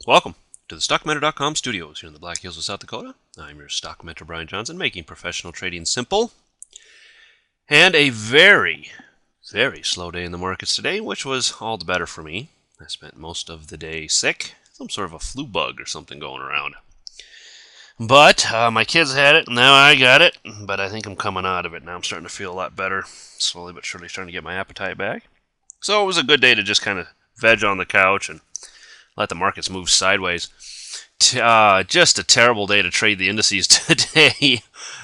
Welcome to the StockMentor.com studios here in the Black Hills of South Dakota. I'm your stock mentor, Brian Johnson, making professional trading simple. And a very, very slow day in the markets today, which was all the better for me. I spent most of the day sick, some sort of a flu bug or something going around. But my kids had it, now I got it, but I think I'm coming out of it now. I'm starting to feel a lot better, slowly but surely starting to get my appetite back. So it was a good day to just kind of veg on the couch and let the markets move sideways. Just a terrible day to trade the indices today.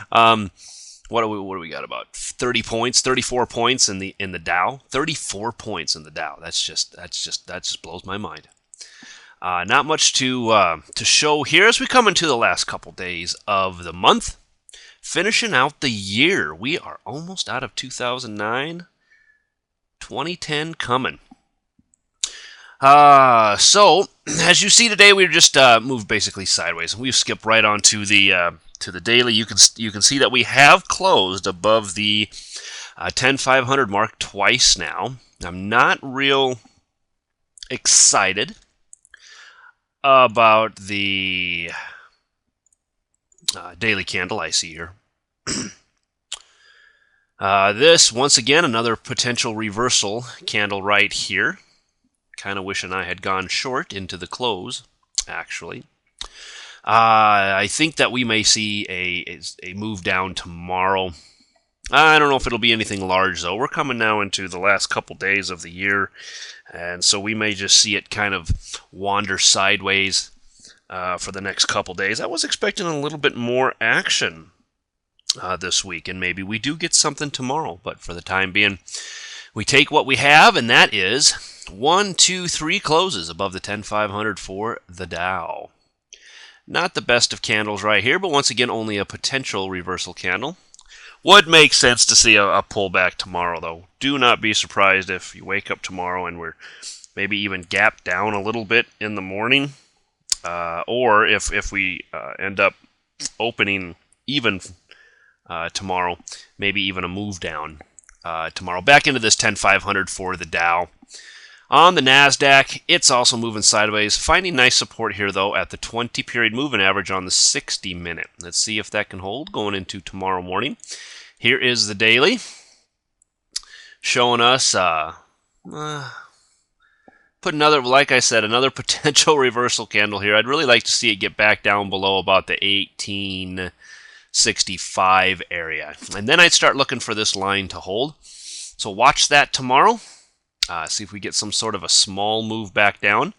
What do we got? About 30 points, 34 points in the Dow. 34 points in the Dow. That just blows my mind. Not much to show here as we come into the last couple days of the month. Finishing out the year. We are almost out of 2009. 2010 coming. So as you see today, we just moved basically sideways. We've skipped right on to the daily. You can see that we have closed above the 10,500 mark twice now. I'm not real excited about the daily candle I see here. This, once again, another potential reversal candle right here. Kind of wishing I had gone short into the close, actually. I think that we may see a move down tomorrow. I don't know if it'll be anything large, though. We're coming now into the last couple days of the year, and so we may just see it kind of wander sideways for the next couple days. I was expecting a little bit more action this week, and maybe we do get something tomorrow, but for the time being, we take what we have, and that is 1, 2, 3 closes above the 10,500 for the Dow. Not the best of candles right here, but once again, only a potential reversal candle. Would make sense to see a pullback tomorrow, though. Do not be surprised if you wake up tomorrow and we're maybe even gapped down a little bit in the morning, or if we end up opening even tomorrow, maybe even a move down tomorrow. Back into this 10,500 for the Dow. On the NASDAQ, it's also moving sideways, finding nice support here, though, at the 20-period moving average on the 60-minute. Let's see if that can hold going into tomorrow morning. Here is the daily, showing us, put another, like I said, another potential reversal candle here. I'd really like to see it get back down below about the 1865 area. And then I'd start looking for this line to hold. So watch that tomorrow. See if we get some sort of a small move back down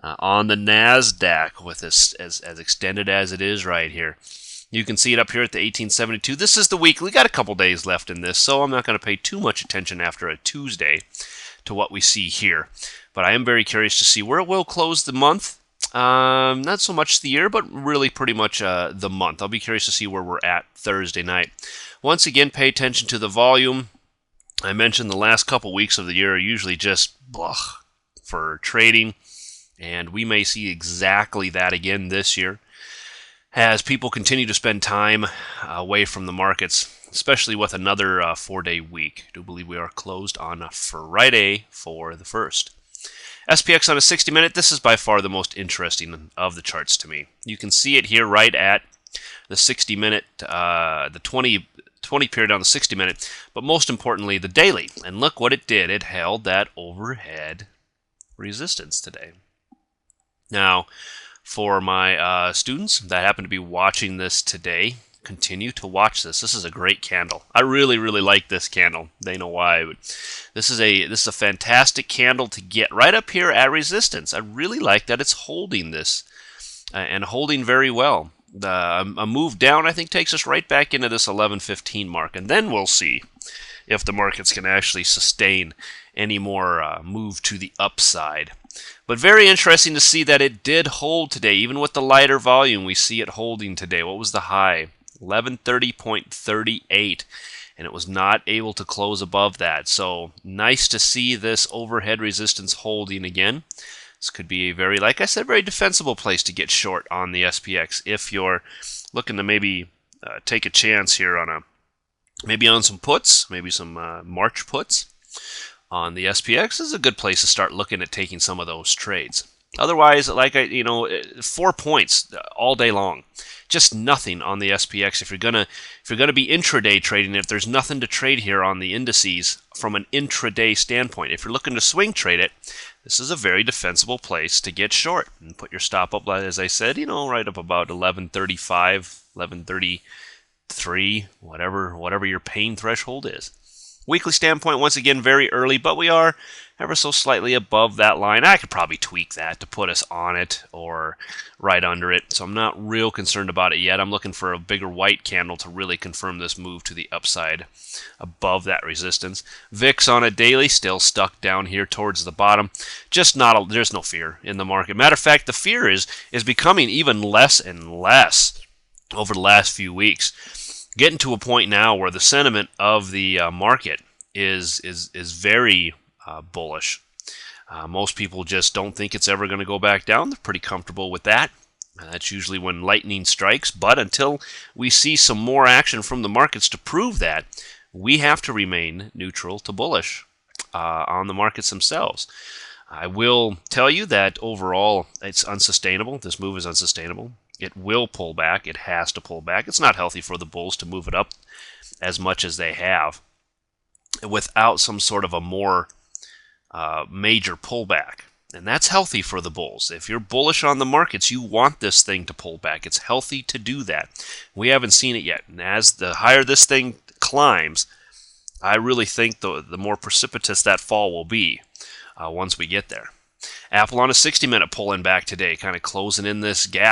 on the NASDAQ with this as extended as it is right here. You can see it up here at the 1872. This is the weekly. We got a couple days left in this, so I'm not going to pay too much attention after a Tuesday to what we see here. But I am very curious to see where it will close the month. Not so much the year, but really pretty much the month. I'll be curious to see where we're at Thursday night. Once again, pay attention to the volume. I mentioned the last couple weeks of the year are usually just for trading, and we may see exactly that again this year as people continue to spend time away from the markets, especially with another 4-day week. I do believe we are closed on Friday for the 1st. SPX on a 60-minute, this is by far the most interesting of the charts to me. You can see it here right at the 60-minute, the 20 period on the 60-minute, but most importantly, the daily. And look what it did. It held that overhead resistance today. Now, for my students that happen to be watching this today, continue to watch this. This is a great candle. I really, really like this candle. They know why. But this is a fantastic candle to get right up here at resistance. I really like that it's holding this and holding very well. A move down, I think, takes us right back into this 11:15 mark, and then we'll see if the markets can actually sustain any more move to the upside. But very interesting to see that it did hold today, even with the lighter volume. We see it holding today. What was the high? 1130.38, and it was not able to close above that. So nice to see this overhead resistance holding again. This could be a very, like I said, very defensible place to get short on the SPX if you're looking to maybe take a chance here on maybe on some puts, maybe some March puts on the SPX. This is a good place to start looking at taking some of those trades. Otherwise, 4 points all day long. Just nothing on the SPX. If you're gonna be intraday trading, if there's nothing to trade here on the indices from an intraday standpoint, if you're looking to swing trade it, this is a very defensible place to get short and put your stop up, as I said, right up about 1135, 1133, whatever your pain threshold is. Weekly standpoint, once again, very early, but we are ever so slightly above that line. I could probably tweak that to put us on it or right under it, so I'm not real concerned about it yet. I'm looking for a bigger white candle to really confirm this move to the upside above that resistance. VIX on a daily, still stuck down here towards the bottom. There's no fear in the market. Matter of fact, the fear is becoming even less and less over the last few weeks. Getting to a point now where the sentiment of the market is very bullish. Most people just don't think it's ever going to go back down. They're pretty comfortable with that. That's usually when lightning strikes. But until we see some more action from the markets to prove that, we have to remain neutral to bullish on the markets themselves. I will tell you that overall it's unsustainable. This move is unsustainable. It will pull back. It has to pull back. It's not healthy for the bulls to move it up as much as they have without some sort of a more major pullback. And that's healthy for the bulls. If you're bullish on the markets, you want this thing to pull back. It's healthy to do that. We haven't seen it yet. And as the higher this thing climbs, I really think the more precipitous that fall will be once we get there. Apple on a 60-minute pulling back today, kind of closing in this gap.